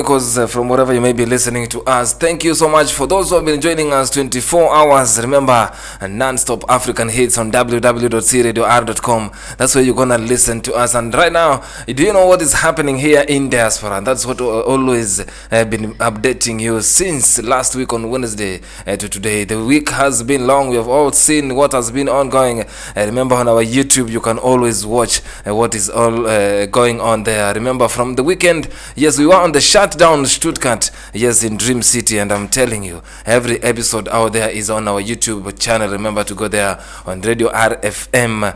Because from wherever you may be listening to us, thank you so much for those who have been joining us 24 hours. Remember, non-stop African hits on www.cradior.com. That's where you're gonna listen to us. And right now, do you know what is happening here in diaspora? That's what always been updating you since last week on Wednesday to today. The week has been long. We have all seen what has been ongoing. Remember, on our YouTube, you can always watch what is all going on there. Remember, from the weekend, yes, we were on the shutdown Stuttgart, yes, in Dream City, and I'm telling you, every episode out there is on our YouTube channel. Remember to go there on Radio RFM,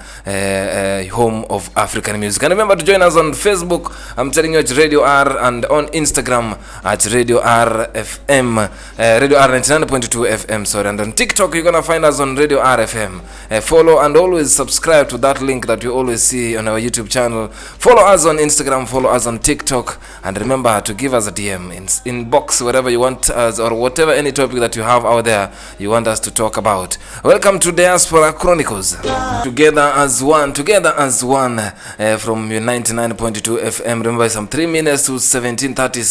home of African music. And remember to join us on Facebook. I'm telling you, it's Radio R, and on Instagram at Radio RFM, Radio R 99.2 FM, sorry. And on TikTok, you're gonna find us on Radio RFM. Follow and always subscribe to that link that you always see on our YouTube channel. Follow us on Instagram, follow us on TikTok, and remember to give us a DM, inbox wherever you want us, or whatever, any topic that you have out there you want us to talk about. Welcome to Diaspora Chronicles. Together as one from your 99.2 FM. Remember, some 3 minutes to 17:30,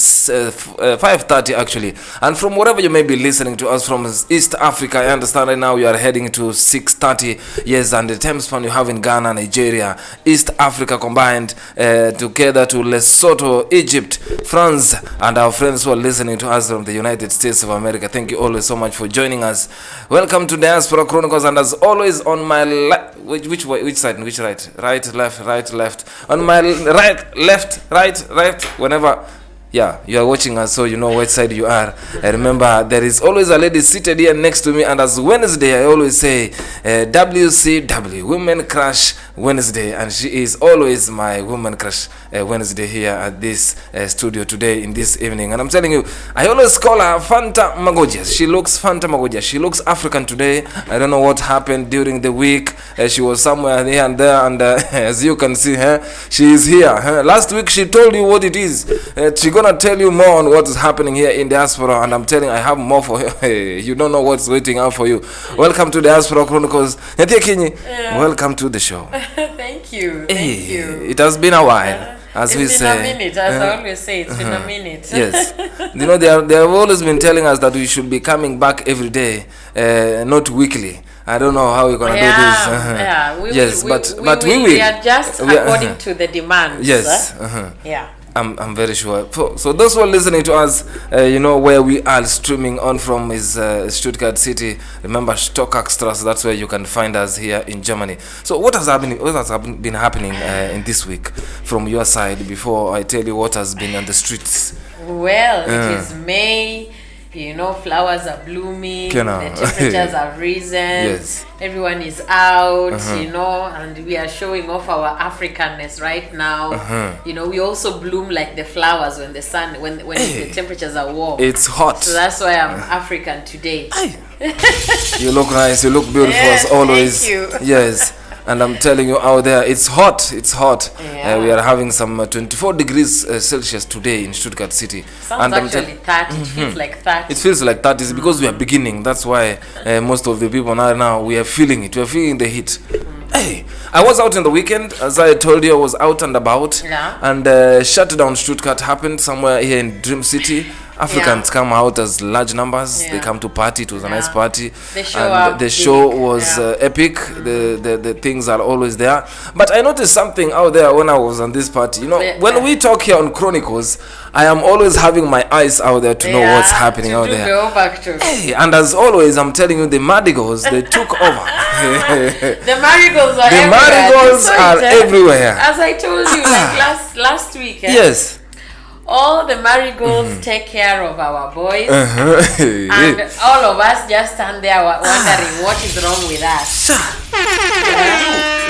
5:30 actually. And from wherever you may be listening to us from East Africa, I understand right now you are heading to 6:30. Yes, and the time span you have in Ghana, Nigeria, East Africa combined together to Lesotho, Egypt, France, and our friends who are listening to us from the United States of America. Thank you always so much for joining us. Welcome to Diaspora Chronicles, and as always on my which side, which right, left, on my right, left, whenever. Yeah, you are watching us, so you know which side you are. Remember, there is always a lady seated here next to me, and as Wednesday, I always say WCW, Women Crush Wednesday, and she is always my Women Crush Wednesday here at this studio today in this evening. And I'm telling you, I always call her Fanta Magoja. She looks Fanta Magoja. She looks African today. I don't know what happened during the week. She was somewhere here and there, and as you can see her, she is here. Last week, she told you what it is. She gonna tell you more on what is happening here in diaspora, and I'm telling you, I have more for you. You don't know what's waiting out for you. Welcome to Diaspora Chronicles. Akinyi, welcome to the show. Thank you. Thank you. It has been a while. As we say, it's been a minute, as I always say, it's been a minute. Yes. You know, they have always been telling us that we should be coming back every day, not weekly. I don't know how we're going to do this. But we adjust according to the demands. Yes. Yeah. I'm very sure. So those who are listening to us, you know where we are streaming on from is Stuttgart City. Remember, Stockachstrasse. That's where you can find us here in Germany. So what has been happening in this week from your side before I tell you what has been on the streets? Well, it is May. You know, flowers are blooming, the temperatures are risen, yes. Everyone is out, you know, and we are showing off our Africanness right now. You know, we also bloom like the flowers when the sun, when the temperatures are warm. It's hot. So that's why I'm African today. You look nice, you look beautiful as always. Thank you. Yes. And I'm telling you out there, it's hot. Yeah. We are having some 24 degrees Celsius today in Stuttgart City. Sounds and actually 30. It feels like 30. It feels like 30. It's because we are beginning. That's why most of the people now we are feeling it. We are feeling the heat. Hey, I was out in the weekend. As I told you, I was out and about. Yeah. And shutdown Stuttgart happened somewhere here in Dream City. Africans come out as large numbers. They come to party. It was a nice party. The show was epic. The things are always there. But I noticed something out there when I was on this party. You know, when we talk here on Chronicles, I am always having my eyes out there to know what's happening out there. Hey, and as always, I'm telling you, the Marigolds, they took over. The Marigolds are everywhere. Marigolds are everywhere. As I told you last week. Yes. All the Marigolds take care of our boys, and all of us just stand there wondering what is wrong with us.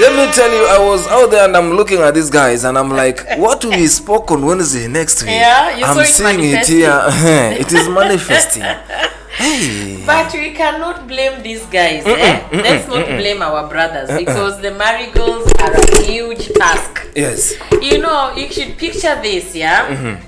Let me tell you, I was out there and I'm looking at these guys and I'm like, what we spoke on Wednesday next week? Yeah, I'm seeing it here. It is manifesting. Hey. But we cannot blame these guys. Let's not blame our brothers because the Marigolds are a huge task. Yes. You know, you should picture this, yeah?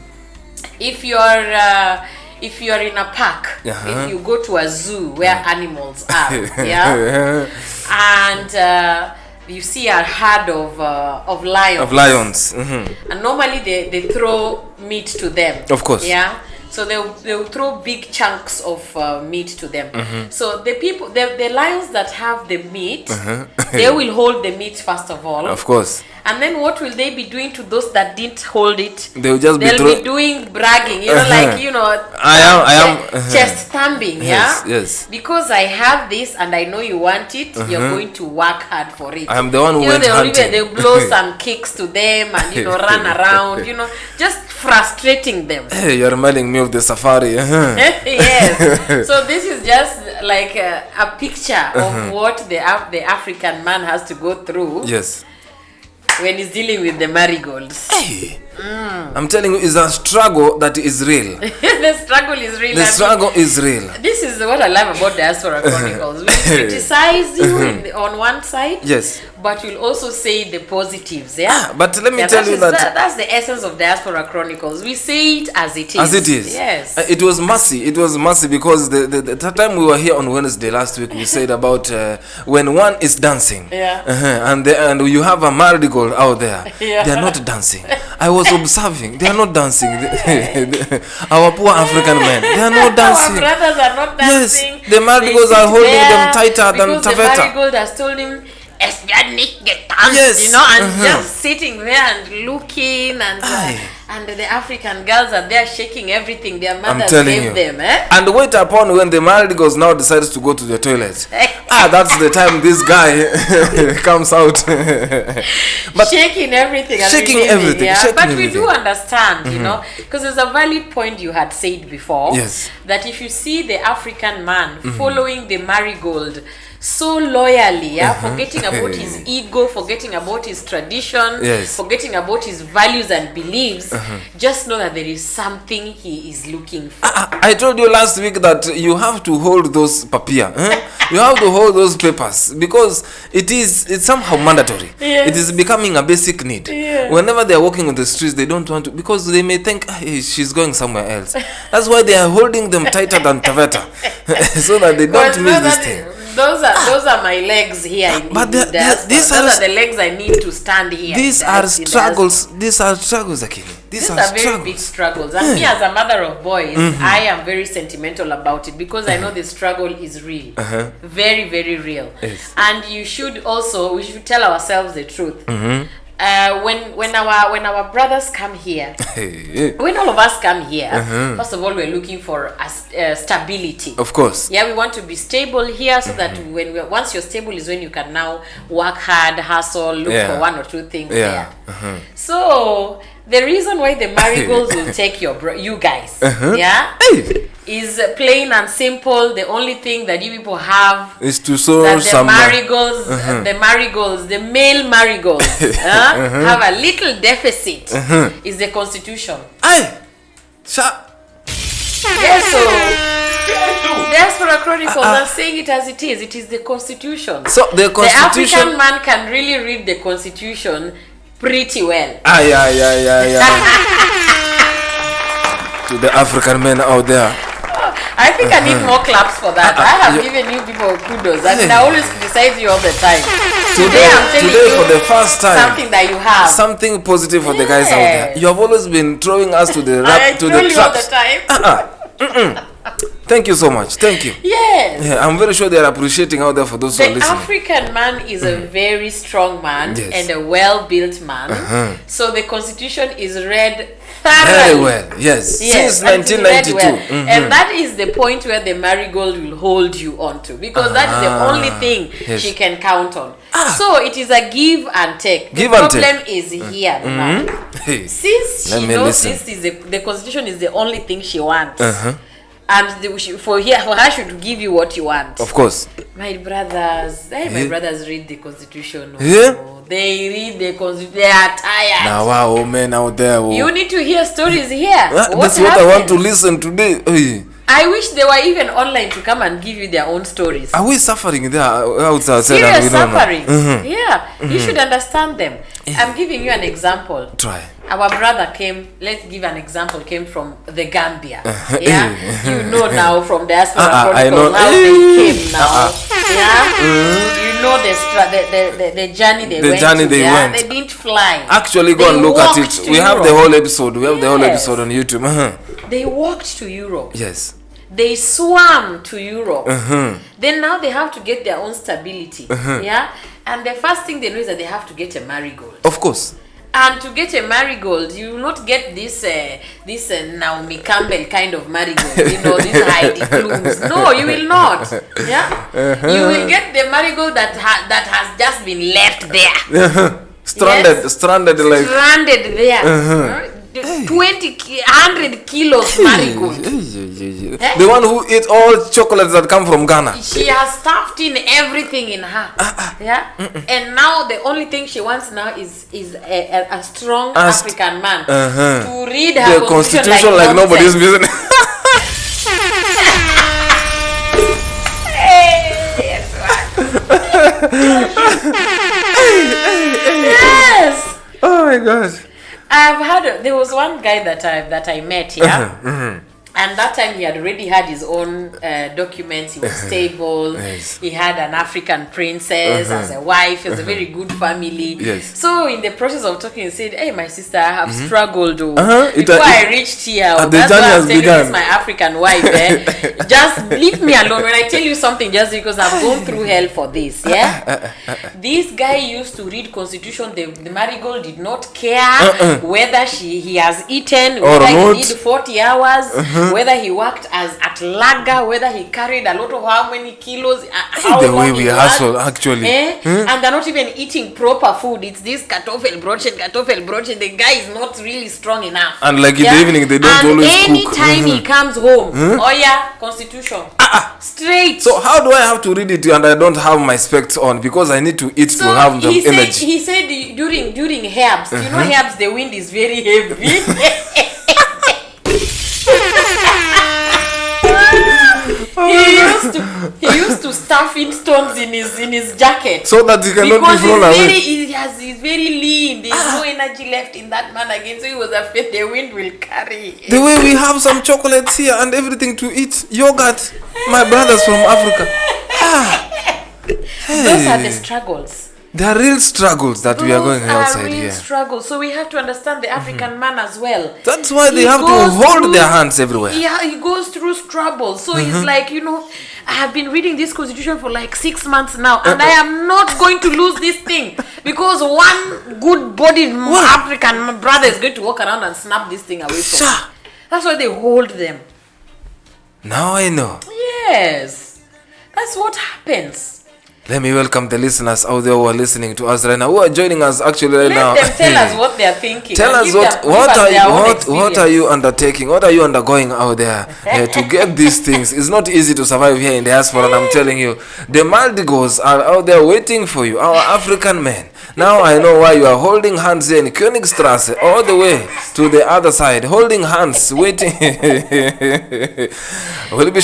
If you're in a park, if you go to a zoo where animals are, yeah? And you see a herd of lions. Of lions. And normally they throw meat to them. Of course. Yeah. So they'll throw big chunks of meat to them. So the lions that have the meat, they will hold the meat first of all. Of course. And then what will they be doing to those that didn't hold it? They'll just be doing bragging, like I am chest thumping. Yes. Because I have this and I know you want it, you're going to work hard for it. I am the one who went hunting. They'll blow some kicks to them and run around, just frustrating them. Hey, you're reminding me of the safari. Yes. So this is just like a picture of what the African man has to go through. Yes. When he's dealing with the marigolds. Hey. I'm telling you, it's a struggle that is real. The struggle is real. The struggle is real. This is what I love about Diaspora Chronicles. We criticize you on one side, yes, but we'll also say the positives. Yeah. But let me tell you that's the essence of Diaspora Chronicles. We say it as it is. As it is. Yes. It was mercy. It was mercy because the time we were here on Wednesday last week, we said about when one is dancing, and you have a marigold out there, they are not dancing. I was observing, they are not dancing. Our poor African men, they are not dancing. Our brothers are not dancing. Yes, the marigolds are holding them tighter than Taveta. The marigold has told him, yes, and just sitting there and looking, and the African girls are there shaking everything their mothers gave them. And wait upon when the marigolds now decides to go to the toilet. That's the time this guy comes out. But shaking everything. But we do understand, because there's a valid point you had said before. Yes. That if you see the African man following the marigold so loyally, forgetting about his ego, forgetting about his tradition, forgetting about his values and beliefs, just know that there is something he is looking for. I told you last week that you have to hold those papia. You have to hold those papers because it's somehow mandatory. Yes. It is becoming a basic need. Yes. Whenever they are walking on the streets, they don't want to, because they may think she's going somewhere else. That's why they are holding them tighter than Taveta so that they don't miss this thing. Those are my legs here. These are the legs I need to stand here. These are struggles. These are struggles, Akinyi. These are very big struggles. And me, as a mother of boys, I am very sentimental about it because I know the struggle is real, very, very real. Yes. And we should tell ourselves the truth. When our brothers come here, when all of us come here, first of all, we're looking for stability. Of course. Yeah, we want to be stable here so that once you're stable is when you can now work hard, hustle, look for one or two things there. So the reason why the marigolds will take you guys, is plain and simple. The only thing that you people have is to sow some marigolds, the male marigolds have a little deficit. Is the constitution. Yes, so Diaspora Chronicles are saying it as it is. It is the constitution. So the constitution. The African man can really read the constitution pretty well. To the African men out there, I think I need more claps for that. I have given you people kudos. I mean, I always criticize you all the time. Today I'm telling you for the first time, something that you have. Something positive for the guys out there. You have always been throwing us to the traps. all the time. Thank you so much. Thank you. Yes. Yeah, I'm very sure they are appreciating out there for those who are listening. The African man is a very strong man and a well-built man. So the constitution is read thoroughly. Very well. Yes. Since 1992. And that is the point where the marigold will hold you on to, because that is the only thing she can count on. So it is a give and take. The problem is here now. Since she knows the constitution is the only thing she wants. And for her should give you what you want. Of course. My brothers read the constitution. They read the constitution. They are tired. Now, men out there. You need to hear stories here. That's what I want to listen today. I wish they were even online to come and give you their own stories. Are we suffering there outside? Serious suffering. Yeah, you should understand them. I'm giving you an example. Try. Our brother came, let's give an example, came from the Gambia. Yeah, you know now from Diaspora Chronicles how they came now. Yeah, you know the journey they went. They didn't fly. Actually, go and look at it. We have the whole episode. We have the whole episode on YouTube. They walked to Europe. Yes. They swam to Europe. Then now they have to get their own stability. Yeah, and the first thing they know is that they have to get a marigold. Of course. And to get a marigold, you will not get this Naomi Campbell kind of marigold, you know, these Heidi Klums. No, you will not. Yeah, you will get the marigold that has just been left there, stranded there. 100 kilos marigold. The one who eats all chocolates that come from Ghana. She has stuffed in everything in her. Yeah. And now the only thing she wants now is a strong African man to read her the constitution like nobody's business. Yes. Oh my God. There was one guy that I met, yeah, and that time he had already had his own documents. He was stable. Yes. He had an African princess as a wife. He was a very good family. Yes. So in the process of talking, he said, "Hey, my sister, I have struggled before I reached here. That's why I'm telling you, this is my African wife. Just leave me alone. When I tell you something, just because I've gone through hell for this. Yeah." This guy used to read Constitution. The marigold did not care whether he has eaten, whether he did 40 hours, whether he worked at Lager, whether he carried a lot of how many kilos. The way we hustle, actually. And they're not even eating proper food. It's this kartoffelbrötchen. The guy is not really strong enough. And like in the evening, they don't always cook. And anytime he comes home, Constitution. Straight. So how do I have to read it and I don't have my specs on? Because I need to eat to have the energy. He said during herbs, you know herbs, the wind is very heavy. He used to stuff in stones in his jacket so that he cannot be thrown away. He's very lean. There's no energy left in that man again. So he was afraid the wind will carry. The way we have some chocolates here and everything to eat, yogurt, my brothers from Africa. Those are the struggles. There are real struggles that we are going outside here. Struggles. So we have to understand the African man as well. That's why they have to hold their hands everywhere. Yeah, he goes through struggles. So he's like, I have been reading this Constitution for like 6 months now, and I am not going to lose this thing because one good-bodied African brother is going to walk around and snap this thing away from me. That's why they hold them. Now I know. Yes, that's what happens. Let me welcome the listeners out there who are listening to us right now, who are joining us actually right now. Let them tell us what they are thinking. Tell us what are you undertaking? What are you undergoing out there to get these things? It's not easy to survive here in the diaspora, and I'm telling you, the Maldigos are out there waiting for you, our African men. Now I know why you are holding hands here in Königstrasse all the way to the other side, holding hands, waiting. We'll be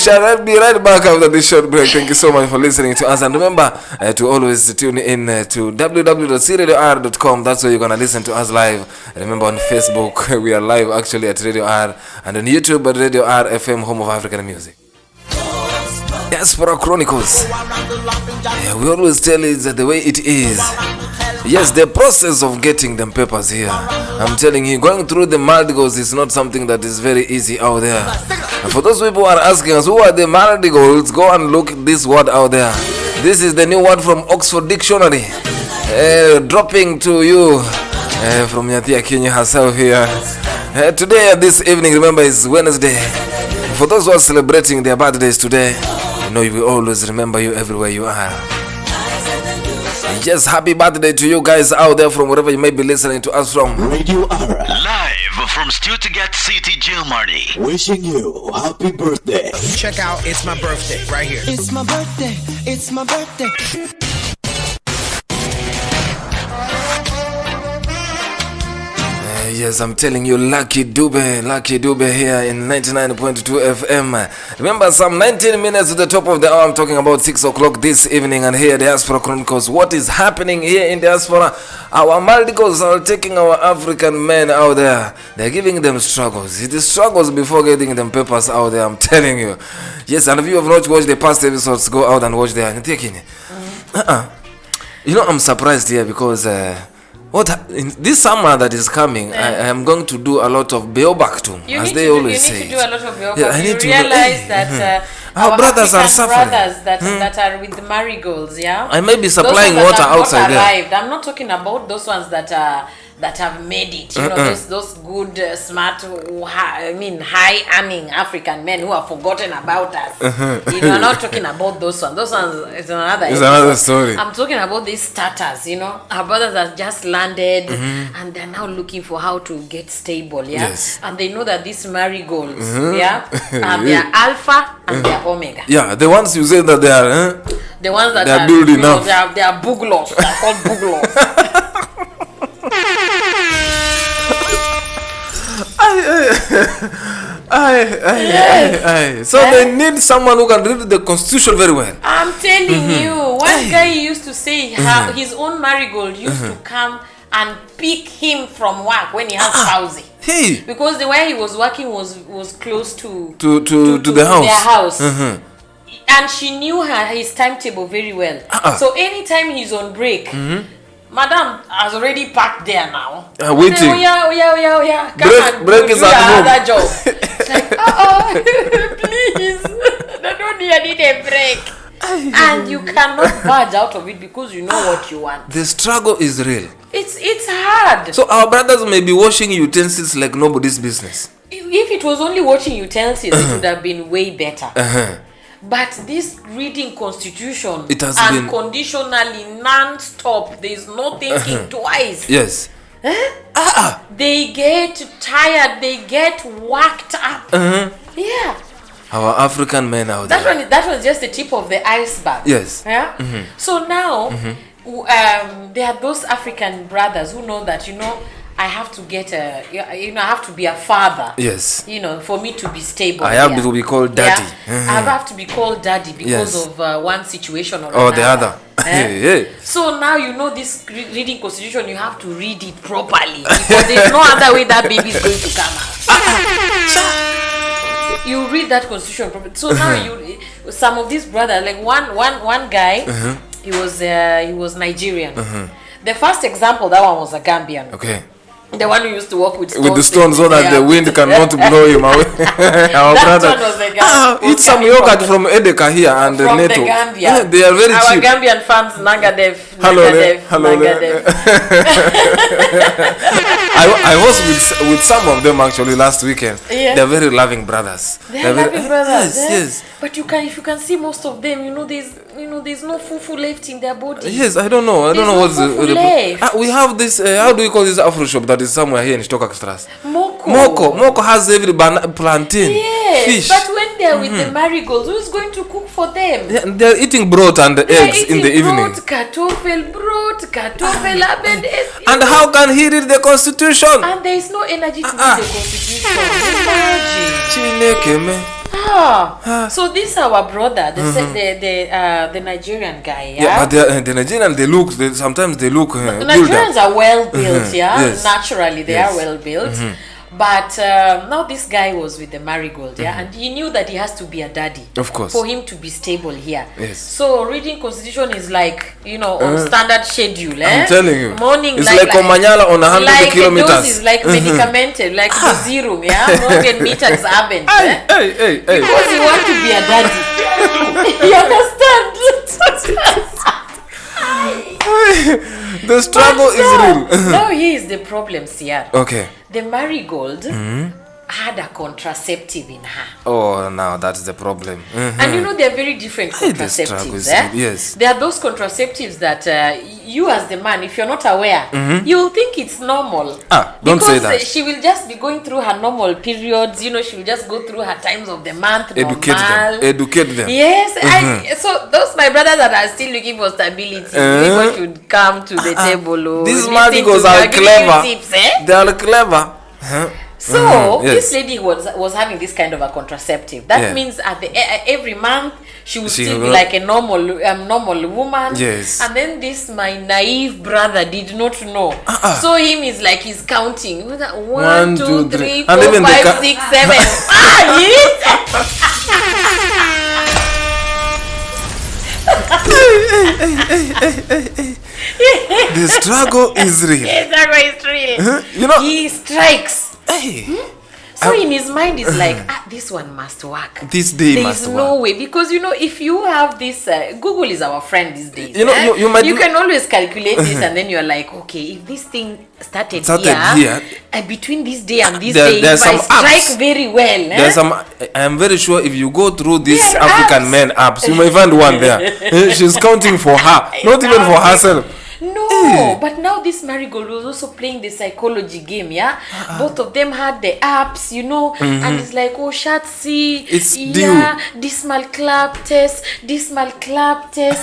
right back after this short break. Thank you so much for listening to us, and remember to always tune in to www.chronicle.com. That's where you're gonna listen to us live. Remember, on Facebook we are live actually at Radio R, and on YouTube at Radio RFM, home of African music. Diaspora Chronicles. We always tell it that the way it is. Yes, the process of getting them papers here, I'm telling you, going through the Maldigos is not something that is very easy out there. And for those people who are asking us, who are the Maldigos, go and look this word out there. This is the new word from Oxford Dictionary, dropping to you from Akinyi herself here. Today, this evening, remember, is Wednesday. For those who are celebrating their birthdays today, we will always remember you everywhere you are. Yes, happy birthday to you guys out there from wherever you may be listening to us from. Radio Ara. Live from Stuttgart City, Germany. Wishing you happy birthday. Check out It's My Birthday right here. It's my birthday. It's my birthday. Yes, I'm telling you, Lucky Dube here in 99.2 FM. Remember, some 19 minutes to the top of the hour. I'm talking about 6 o'clock this evening, and here, Diaspora Chronicles. What is happening here in Diaspora? Our Maldicos are taking our African men out there. They're giving them struggles. It is struggles before getting them papers out there, I'm telling you. Yes, and if you have not watched the past episodes, go out and watch them. You know, I'm surprised here because in this summer that is coming, I am going to do a lot of Beobactum, as they always say. You need to do a lot of Beobactum. Yeah, I need to realize that our brothers are suffering. Brothers that are with the marigolds, yeah? I may be supplying water outside there. I'm not talking about those ones that have made it. You know, those good, smart, high earning African men who have forgotten about us. You know, I'm not talking about those ones. Those ones is another story. I'm talking about these starters, you know. Our brothers have just landed and they're now looking for how to get stable, yeah? Yes. And they know that these marigolds, yeah, they're alpha and they're omega. Yeah, the ones you say that they are, the ones that they are building up. They are buglos. They're called buglos. So they need someone who can read the constitution very well. I'm telling you, one guy used to say how his own marigold used to come and pick him from work when he has palsy. Hey, because the way he was working was close to the house. Their house. And she knew his timetable very well. So anytime he's on break, Madam has already packed there now. Waiting. Say, yeah. Come break is at home. Another job. It's like, please. I need a break. And you cannot budge out of it because you know what you want. The struggle is real. It's hard. So our brothers may be washing utensils like nobody's business. If it was only washing utensils, it would have been way better. But this reading constitution it has unconditionally, non-stop, there's no thinking twice. Yes. They get tired, they get worked up. Yeah. Our African men out there. That was just the tip of the iceberg. Yes. Yeah. So now, there are those African brothers who know that, you know, I have to get I have to be a father. Yes. You know, for me to be stable. I have to be called daddy. Yeah? I have to be called daddy because of one situation or the other. So now you know this reading constitution, you have to read it properly because there's no other way that baby is going to come out. You read that constitution properly. So now some of these brothers, like one guy, he was Nigerian. The first example, that one was a Gambian. Okay. The one who used to work with the stones so that the wind cannot blow him away. Our brother. Eat some yogurt from Edeka here and from Neto. The Gambia. They are very cheap. Our Gambian fans, Nagadev. Hello there. I was with some of them actually last weekend. Yeah. They're very loving brothers. They're loving brothers. Yes. But if you can see most of them, there's no fufu left in their body. Yes, I don't know what's the we have this. How do we call this Afro shop that is somewhere here in Stuttgart Strasse? Moko has every plantain. Yes, fish. but when they're with the marigolds, who's going to cook for them? Yeah, they're eating broth and eggs in the evening. Broth, and and how can he read the constitution? And there is no energy to read the constitution. Imagine. So this is our brother, the Nigerian guy. Yeah, but the Nigerian, sometimes they look. Nigerians are well built, Yes. Naturally, they are well built. But now this guy was with the marigold, and he knew that he has to be a daddy, of course, for him to be stable here. Yes. So reading constitution is like, on standard schedule. I'm telling you, morning it's like Omanyala on 100 kilometers. Dose is like medicamented, like Dozirum, morgen meters abend. Hey. Because you want to be a daddy. You understand? The struggle is real. Now here is the problem, Sierra. Okay. The marigold had a contraceptive in her. Oh, now that's the problem. And you know, they're very different contraceptives. Yes. There are those contraceptives that you as the man, if you're not aware, you'll think it's normal. Don't say that. Because she will just be going through her normal periods. You know, she will just go through her times of the month. Educate them. Yes. So those my brothers that are still looking for stability, people should come to the table. These marigolds are clever. They are clever. So this lady was having this kind of a contraceptive. That means at the every month she would still be like a normal woman. Yes. And then this my naive brother did not know. So him is like he's counting. 1, 2, 3, 4, 5, 6, 7. The struggle is real. The struggle is real. You know, he strikes. So in his mind is like, this one must work. This day must work. There's no way, because you know, if you have this, Google is our friend these days. You know, you can always calculate this, and then you're like, okay, if this thing started here, between this day and this day, if I strike very well. There's some. I am very sure if you go through this African men apps, you may find one there. She's counting for her, not even for herself. No, but now this Marigold was also playing the psychology game, Both of them had the apps, you know, and it's like, oh, Shatsi, dismal clap test,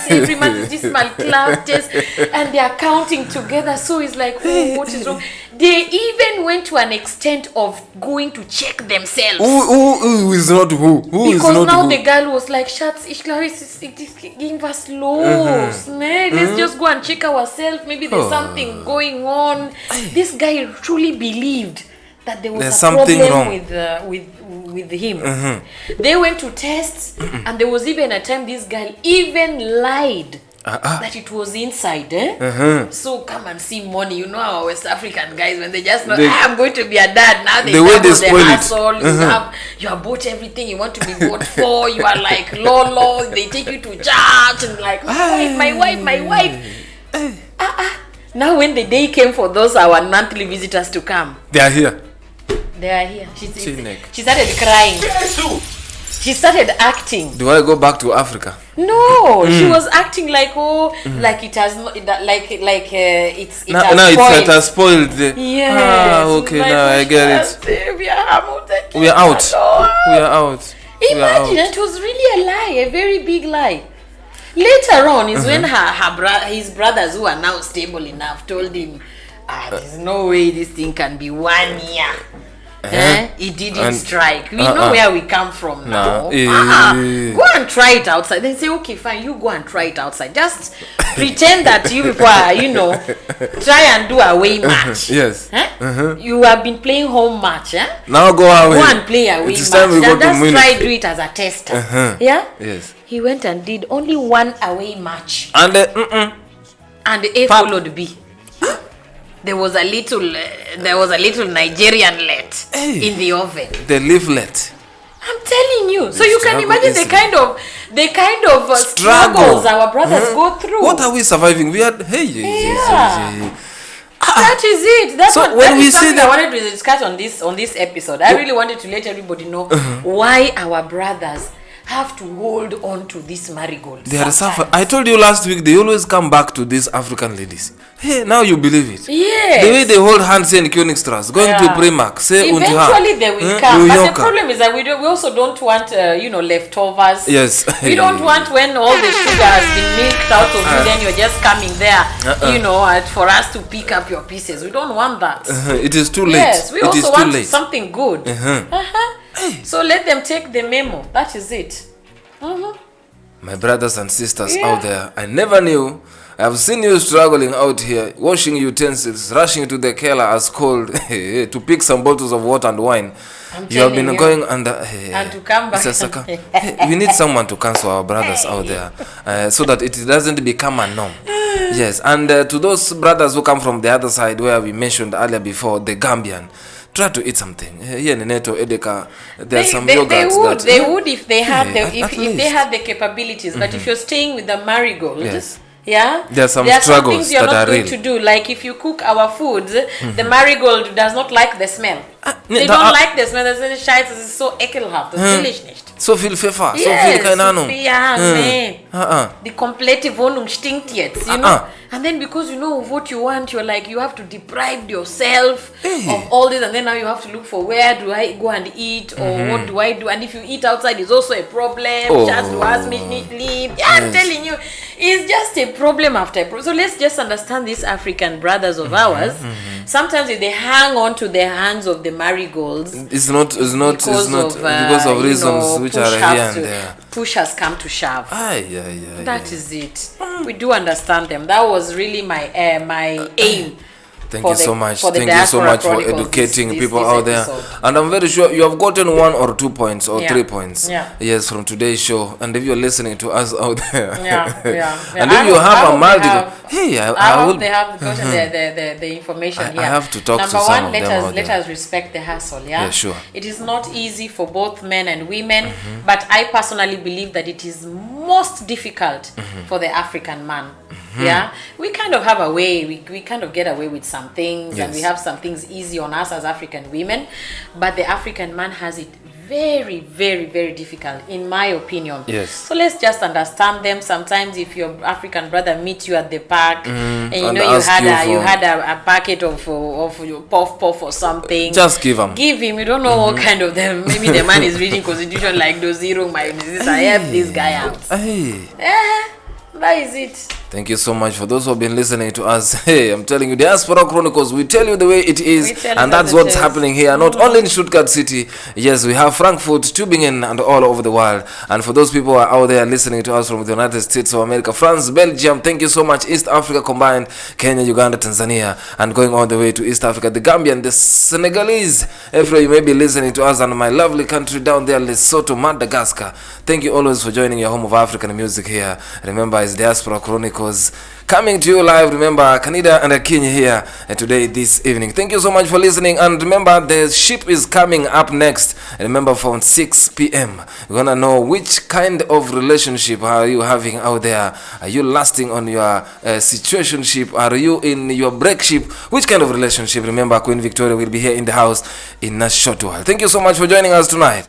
every month is dismal clap test, and they are counting together. So it's like, oh, what is wrong? They even went to an extent of going to check themselves. Who is not who? Because now the girl was like, Schatz, ich glaube, es ist irgendwas los. Let's just go and check ourselves. Maybe there's something going on. This guy truly believed that there was a something problem wrong with him. They went to tests, and there was even a time this girl even lied that it was inside. So come and see money. You know our West African guys, when they just know, I'm going to be a dad. Now they way they spoil it. You have bought everything you want to be bought for. You are like Lolo. They take you to church and like, my wife. Now when the day came for those our monthly visitors to come, they are here. She started crying. She started acting. Do I go back to Africa? No, she was acting like like it has not, it has spoiled. Yes. Okay, like, now I get it. We are out. Imagine, it was really a lie, a very big lie. Later on is when his brothers, who are now stable enough, told him, there's no way this thing can be 1 year. It didn't strike. We know where we come from now. Go and try it outside. They say, okay, fine, you go and try it outside. Just pretend that you people are, try and do away match. Yes. You have been playing home match. Now go away. Go and play away match. Just try do it as a tester. Yes. He went and did only 1 away match. And and A followed B. There was a little Nigerian let in the oven. The leaflet. I'm telling you. So you can imagine the kind of struggles our brothers go through. What are we surviving? We are that is it. That's so when we see I wanted to discuss on this episode. I really wanted to let everybody know why our brothers have to hold on to this marigold. They are suffering. I told you last week, they always come back to these African ladies. Hey, now you believe it. Yes. The way they hold hands, say in Königstrasse, going to Primark, say eventually they will come. But the problem is that we also don't want leftovers. Yes. We don't want when all the sugar has been milked out of you, then you're just coming there, for us to pick up your pieces. We don't want that. It is too late. Yes, we also want something good. So let them take the memo. That is it. My brothers and sisters out there, I never knew. I have seen you struggling out here, washing utensils, rushing to the keller as cold to pick some bottles of water and wine. You have been going under and to come back. We need someone to cancel our brothers out there so that it doesn't become a norm. Yes, and to those brothers who come from the other side where we mentioned earlier before, the Gambian, try to eat something. Here in Neto, Edeka, there are some yogurts they would if they had if they had the capabilities. But if you're staying with the marigold, there are some struggles things you're that not are going real. to do. Like if you cook our foods, the marigold does not like the smell. They don't like das, wenn das ist scheiße, das ist so ekelhaft, das will ich nicht. So viel Pfeffer, so viel, keine Ahnung. Ja, nee. Die komplette Wohnung stinkt jetzt, you know. And then because you know what you want, you're like, you have to deprive yourself of all this, and then now you have to look for where do I go and eat, or what do I do, and if you eat outside, it's also a problem. Just to ask me to leave. Yeah, I'm telling you, it's just a problem after a problem. So let's just understand these African brothers of ours. Sometimes if they hang on to the hands of the marigolds, it's not because of reasons which are here and there. Push has come to shove. That is it. We do understand them. That was really my aim. Thank you so much. Thank you so much for educating people out there. And I'm very sure you have gotten 1 or 2 points or 3 points. Yes, from today's show. And if you're listening to us out there, and if you have a multiple, I hope they have gotten the information here. I have to talk to some of them. Number one, let us respect the hustle. Yeah, sure. It is not easy for both men and women, but I personally believe that it is most difficult for the African man. Yeah, we kind of have a way, we kind of get away with some things, and we have some things easy on us as African women, but the African man has it very, very, very difficult, in my opinion. So let's just understand them. Sometimes if your African brother meets you at the park, and you know you had a packet of your puff or something, just give him. You don't know what kind of them. Maybe the man is reading Constitution like those zero. I help this guy out. That is it. Thank you so much for those who have been listening to us. Hey, I'm telling you, Diaspora Chronicles, we tell you the way it is, and that's what's happening here. Not only in Stuttgart City, yes, we have Frankfurt, Tübingen, and all over the world. And for those people who are out there listening to us from the United States of America, France, Belgium, thank you so much. East Africa combined, Kenya, Uganda, Tanzania, and going all the way to East Africa, the Gambian, the Senegalese. Everywhere you may be listening to us, and my lovely country down there, Lesotho, Madagascar. Thank you always for joining your home of African music here. Remember, it's Diaspora Chronicles coming to you live. Remember, Kanida and Akinyi here today, this evening. Thank you so much for listening. And remember, the ship is coming up next. Remember, from 6 p.m. We're gonna know which kind of relationship are you having out there. Are you lasting on your situationship? Are you in your breakship? Which kind of relationship? Remember, Queen Victoria will be here in the house in a short while. Thank you so much for joining us tonight.